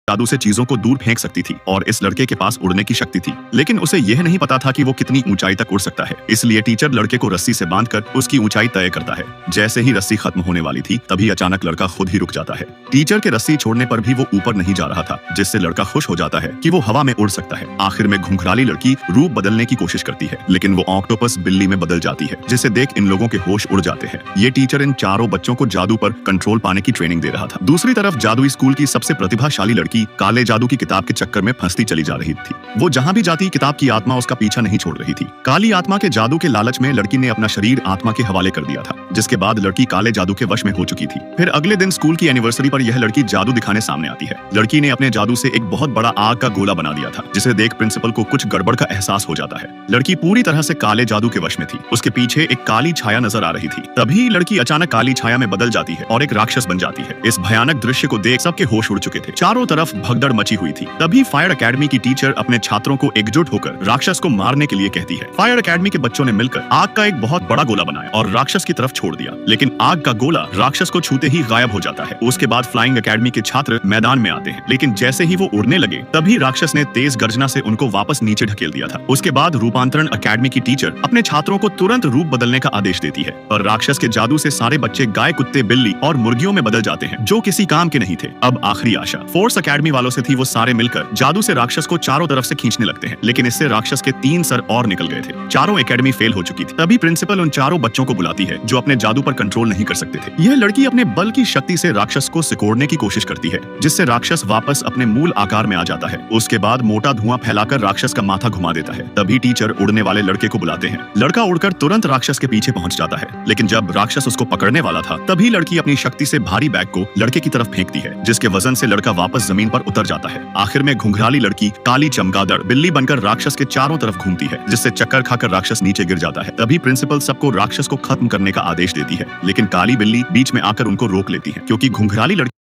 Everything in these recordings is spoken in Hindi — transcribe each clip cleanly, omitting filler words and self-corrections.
जादू से चीजों को दूर फेंक सकती थी और इस लड़के के पास उड़ने की शक्ति थी, लेकिन उसे यह नहीं पता था कि वो कितनी ऊंचाई तक उड़ सकता है। इसलिए टीचर लड़के को रस्सी से बांधकर उसकी ऊंचाई तय करता है। जैसे ही रस्सी खत्म होने वाली थी, तभी अचानक लड़का खुद ही रुक जाता है। टीचर के रस्सी छोड़ने पर भी वो ऊपर नहीं जा रहा था, जिससे लड़का खुश हो जाता है कि वो हवा में उड़ सकता है। आखिर में घुंघराली लड़की रूप बदलने की कोशिश करती है, लेकिन वो ऑक्टोपस बिल्ली में बदल जाती है, जिसे देख इन लोगों के होश उड़ जाते हैं। ये टीचर इन चारों बच्चों को जादू पर कंट्रोल पाने की ट्रेनिंग दे रहा था। दूसरी तरफ जादुई स्कूल की सबसे प्रतिभाशाली लड़की काले जादू की किताब के चक्कर में फंसती चली जा रही थी। वो जहाँ भी जाती, किताब की आत्मा उसका पीछा नहीं छोड़ रही थी। काली आत्मा के जादू के लालच में लड़की ने अपना शरीर आत्मा के हवाले कर दिया था, जिसके बाद लड़की काले जादू के वश में हो चुकी थी। फिर अगले दिन स्कूल की एनिवर्सरी पर यह लड़की जादू दिखाने सामने आती है। लड़की ने अपने जादू से एक बहुत बड़ा आग का गोला बना दिया था, जिसे देख प्रिंसिपल को कुछ गड़बड़ का एहसास हो जाता है। लड़की पूरी तरह से काले जादू के वश में थी। उसके पीछे एक काली छाया नजर आ रही थी। तभी लड़की अचानक काली छाया में बदल जाती है और एक राक्षस बन जाती है। इस भयानक दृश्य को देख सबके होश उड़ चुके थे। चारों तरफ भगदड़ मची हुई थी। तभी फायर एकेडमी की टीचर अपने छात्रों को एकजुट होकर राक्षस को मारने के लिए कहती है। फायर एकेडमी के बच्चों ने मिलकर आग का एक बहुत बड़ा गोला बनाया और राक्षस की तरफ छोड़ दिया, लेकिन आग का गोला राक्षस को छूते ही गायब हो जाता है। उसके बाद फ्लाइंग एकेडमी के छात्र मैदान में आते हैं, लेकिन जैसे ही वो उड़ने लगे, तभी राक्षस ने तेज गर्जना से उनको वापस नीचे ढकेल दिया था। उसके बाद रूपांतरण एकेडमी की टीचर अपने छात्रों को तुरंत रूप बदलने का आदेश देती है और राक्षस के जादू से सारे बच्चे गाय, कुत्ते, बिल्ली और मुर्गियों में बदल जाते हैं, जो किसी काम के नहीं थे। अब आखिरी आशा फोर्स एकेडमी वालों से थी। वो सारे मिलकर जादू से राक्षस को चारों तरफ से खींचने लगते हैं, लेकिन इससे राक्षस के 3 सर और निकल गए थे। चारों एकेडमी फेल हो चुकी थी। तभी प्रिंसिपल उन चारों बच्चों को बुलाती है जो अपने जादू पर कंट्रोल नहीं कर सकते थे। यह लड़की अपने बल की शक्ति से राक्षस को सिकोड़ने की कोशिश करती है, जिससे राक्षस वापस अपने मूल आकार में आ जाता है। उसके बाद मोटा धुआं फैलाकर राक्षस का माथा घुमा देता है। तभी टीचर उड़ने वाले लड़के को बुलाते हैं। लड़का उड़कर तुरंत राक्षस के पीछे पहुंच जाता है, लेकिन जब राक्षस उसको पकड़ने वाला था, तभी लड़की अपनी शक्ति से भारी बैग को लड़के की तरफ फेंकती है, जिसके वजन से लड़का वापस जमीन पर उतर जाता है। आखिर में घुंघराली लड़की काली चमगादड़ बिल्ली बनकर राक्षस के चारों तरफ घूमती है, जिससे चक्कर खाकर राक्षस नीचे गिर जाता है। तभी प्रिंसिपल सबको राक्षस को खत्म करने का आदेश देती है, लेकिन काली बिल्ली बीच में आकर उनको रोक लेती है, क्योंकि घुंघराली लड़की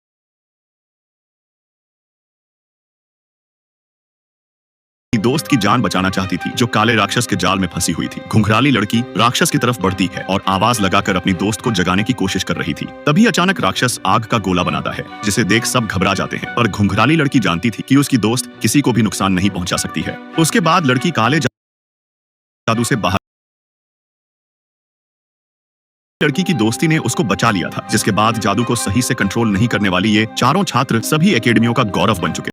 दोस्त की जान बचाना चाहती थी, जो काले राक्षस के जाल में फंसी हुई थी। घुंघराली लड़की राक्षस की तरफ बढ़ती है और आवाज लगाकर अपनी दोस्त को जगाने की कोशिश कर रही थी। तभी अचानक राक्षस आग का गोला बनाता है, जिसे देख सब घबरा जाते हैं। पर घुंघराली लड़की जानती थी कि उसकी दोस्त किसी को भी नुकसान नहीं पहुंचा सकती है। उसके बाद लड़की काले जादू से बाहर लड़की की दोस्ती ने उसको बचा लिया था, जिसके बाद जादू को सही से कंट्रोल नहीं करने वाली ये चारों छात्र सभी एकेडमियों का गौरव बन चुके।